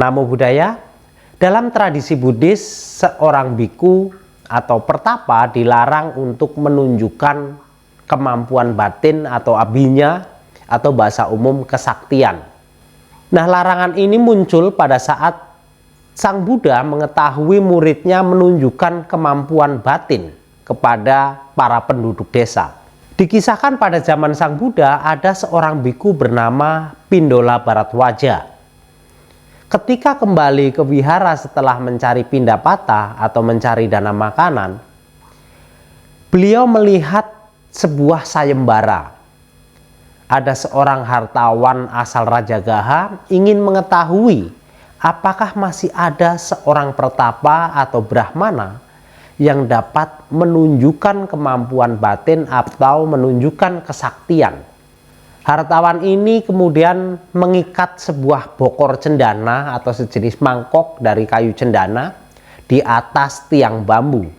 Namo Buddhaya. Dalam tradisi Buddhis, seorang biku atau pertapa dilarang untuk menunjukkan kemampuan batin atau abinya, atau bahasa umum kesaktian. Nah, larangan ini muncul pada saat Sang Buddha mengetahui muridnya menunjukkan kemampuan batin kepada para penduduk desa. Dikisahkan pada zaman Sang Buddha ada seorang biku bernama Pindola Bharadwaja. Ketika kembali ke wihara setelah mencari pindapata atau mencari dana makanan, beliau melihat sebuah sayembara. Ada seorang hartawan asal Rajagaha ingin mengetahui apakah masih ada seorang pertapa atau brahmana yang dapat menunjukkan kemampuan batin atau menunjukkan kesaktian. Hartawan ini kemudian mengikat sebuah bokor cendana atau sejenis mangkok dari kayu cendana di atas tiang bambu.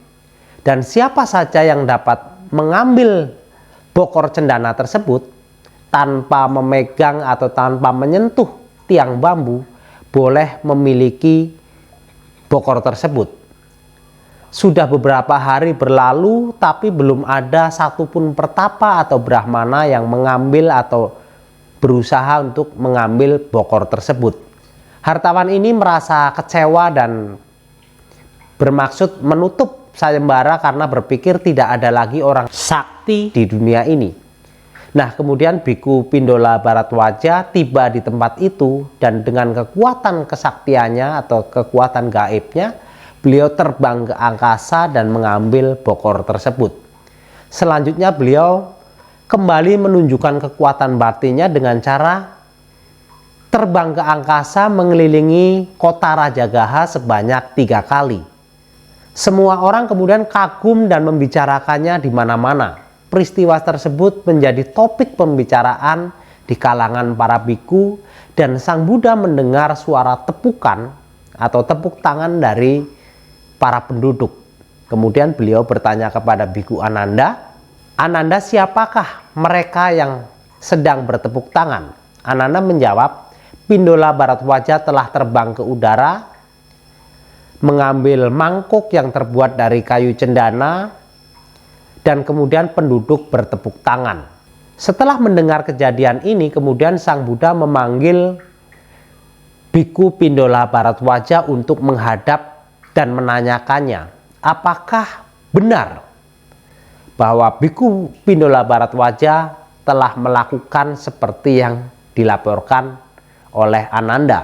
Dan siapa saja yang dapat mengambil bokor cendana tersebut tanpa memegang atau tanpa menyentuh tiang bambu boleh memiliki bokor tersebut. Sudah beberapa hari berlalu tapi belum ada satupun pertapa atau brahmana yang mengambil atau berusaha untuk mengambil bokor tersebut. Hartawan ini merasa kecewa dan bermaksud menutup sayembara karena berpikir tidak ada lagi orang sakti di dunia ini. Nah, kemudian Biku Pindola Bharadwaja tiba di tempat itu dan dengan kekuatan kesaktiannya atau kekuatan gaibnya, beliau terbang ke angkasa dan mengambil bokor tersebut. Selanjutnya beliau kembali menunjukkan kekuatan batinnya dengan cara terbang ke angkasa mengelilingi kota Rajagaha sebanyak 3 kali. Semua orang kemudian kagum dan membicarakannya di mana-mana. Peristiwa tersebut menjadi topik pembicaraan di kalangan para biku dan Sang Buddha mendengar suara tepukan atau tepuk tangan dari para penduduk. Kemudian beliau bertanya kepada Biku Ananda, "Ananda, siapakah mereka yang sedang bertepuk tangan?" Ananda menjawab, "Pindola Bharadwaja telah terbang ke udara, mengambil mangkuk yang terbuat dari kayu cendana, dan kemudian penduduk bertepuk tangan." Setelah mendengar kejadian ini, kemudian Sang Buddha memanggil Biku Pindola Bharadwaja untuk menghadap dan menanyakannya, apakah benar bahwa Biku Pindola Bharadwaja telah melakukan seperti yang dilaporkan oleh Ananda.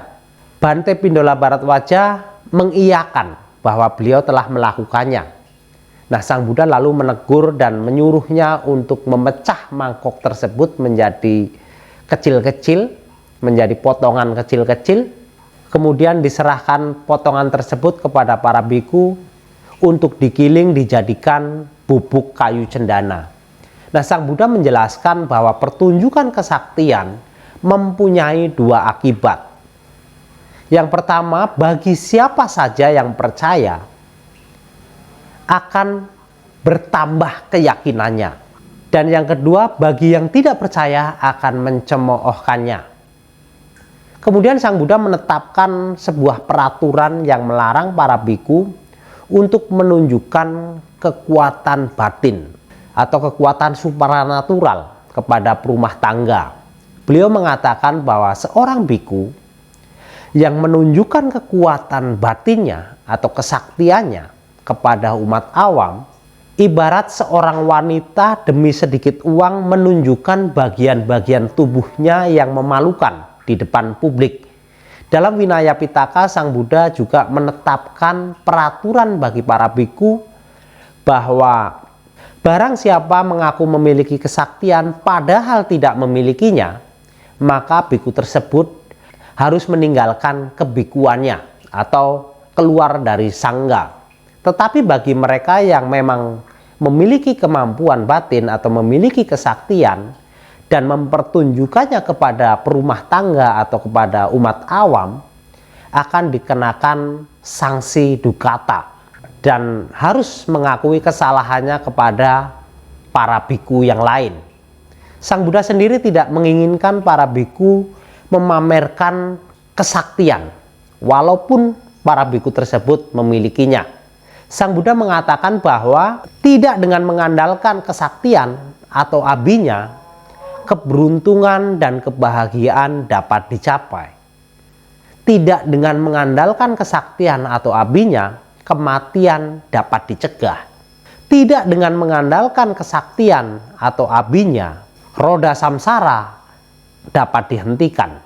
Bante Pindola Bharadwaja mengiyakan bahwa beliau telah melakukannya. Nah, Sang Buddha lalu menegur dan menyuruhnya untuk memecah mangkok tersebut menjadi kecil-kecil, menjadi potongan kecil-kecil. Kemudian diserahkan potongan tersebut kepada para biku untuk digiling dijadikan bubuk kayu cendana. Nah, Sang Buddha menjelaskan bahwa pertunjukan kesaktian mempunyai 2 akibat. Yang pertama, bagi siapa saja yang percaya akan bertambah keyakinannya. Dan yang kedua, bagi yang tidak percaya akan mencemoohkannya. Kemudian Sang Buddha menetapkan sebuah peraturan yang melarang para biku untuk menunjukkan kekuatan batin atau kekuatan supranatural kepada perumah tangga. Beliau mengatakan bahwa seorang biku yang menunjukkan kekuatan batinnya atau kesaktiannya kepada umat awam, ibarat seorang wanita demi sedikit uang menunjukkan bagian-bagian tubuhnya yang memalukan di depan publik. Dalam Vinaya Pitaka, Sang Buddha juga menetapkan peraturan bagi para biku bahwa barang siapa mengaku memiliki kesaktian padahal tidak memilikinya, maka biku tersebut harus meninggalkan kebikuannya atau keluar dari sangga. Tetapi bagi mereka yang memang memiliki kemampuan batin atau memiliki kesaktian dan mempertunjukkannya kepada perumah tangga atau kepada umat awam, akan dikenakan sanksi dukata dan harus mengakui kesalahannya kepada para biku yang lain. Sang Buddha sendiri tidak menginginkan para biku memamerkan kesaktian walaupun para biku tersebut memilikinya. Sang Buddha mengatakan bahwa tidak dengan mengandalkan kesaktian atau abinya, keberuntungan dan kebahagiaan dapat dicapai. Tidak dengan mengandalkan kesaktian atau abinya, kematian dapat dicegah. Tidak dengan mengandalkan kesaktian atau abinya, roda samsara dapat dihentikan.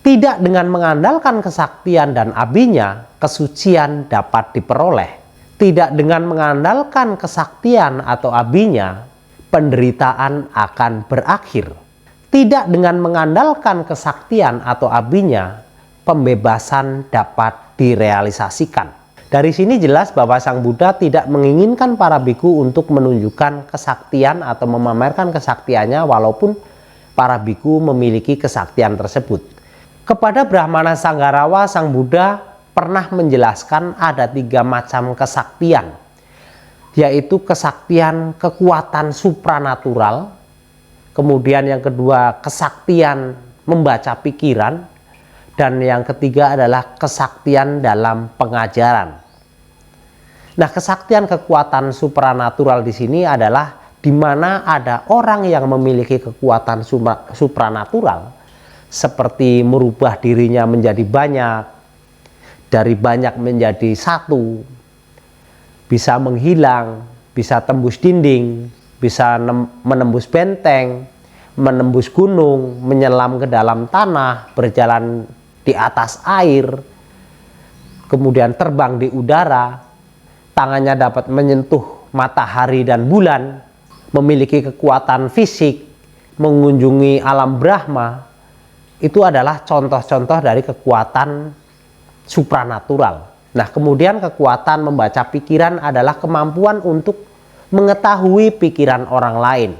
Tidak dengan mengandalkan kesaktian dan abinya, kesucian dapat diperoleh. Tidak dengan mengandalkan kesaktian atau abinya, penderitaan akan berakhir. Tidak dengan mengandalkan kesaktian atau abinya, pembebasan dapat direalisasikan. Dari sini jelas bahwa Sang Buddha tidak menginginkan para biku untuk menunjukkan kesaktian atau memamerkan kesaktiannya walaupun para biku memiliki kesaktian tersebut. Kepada Brahmana Sanggarawa, Sang Buddha pernah menjelaskan ada 3 macam kesaktian, yaitu kesaktian kekuatan supranatural, kemudian yang kedua kesaktian membaca pikiran, dan yang ketiga adalah kesaktian dalam pengajaran. Nah, kesaktian kekuatan supranatural di sini adalah di mana ada orang yang memiliki kekuatan supranatural seperti merubah dirinya menjadi banyak, dari banyak menjadi satu, bisa menghilang, bisa tembus dinding, bisa menembus benteng, menembus gunung, menyelam ke dalam tanah, berjalan di atas air, kemudian terbang di udara, tangannya dapat menyentuh matahari dan bulan, memiliki kekuatan fisik, mengunjungi alam Brahma. Itu adalah contoh-contoh dari kekuatan supranatural. Nah, kemudian kekuatan membaca pikiran adalah kemampuan untuk mengetahui pikiran orang lain.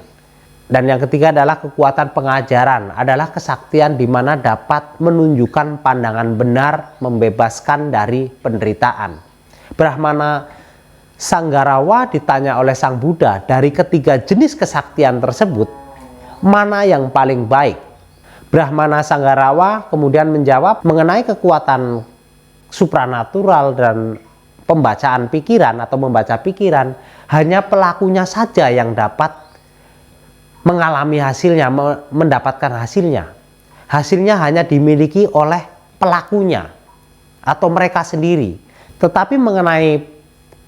Dan yang ketiga adalah kekuatan pengajaran, adalah kesaktian di mana dapat menunjukkan pandangan benar, membebaskan dari penderitaan. Brahmana Sanggarawa ditanya oleh Sang Buddha, dari ketiga jenis kesaktian tersebut, mana yang paling baik? Brahmana Sanggarawa kemudian menjawab mengenai kekuatan supranatural dan pembacaan pikiran atau membaca pikiran, hanya pelakunya saja yang dapat mengalami hasilnya, mendapatkan hasilnya. Hasilnya hanya dimiliki oleh pelakunya atau mereka sendiri. Tetapi mengenai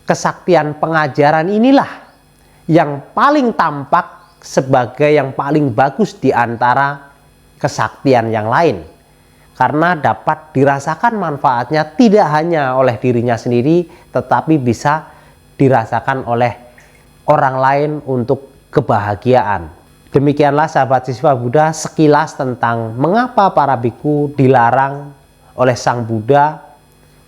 kesaktian pengajaran inilah yang paling tampak sebagai yang paling bagus di antara kesaktian yang lain. Karena dapat dirasakan manfaatnya tidak hanya oleh dirinya sendiri, tetapi bisa dirasakan oleh orang lain untuk kebahagiaan. Demikianlah sahabat siswa Buddha sekilas tentang mengapa para biku dilarang oleh Sang Buddha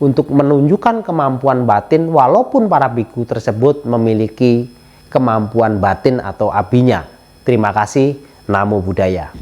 untuk menunjukkan kemampuan batin walaupun para biku tersebut memiliki kemampuan batin atau abinya. Terima kasih. Namo Buddhaya.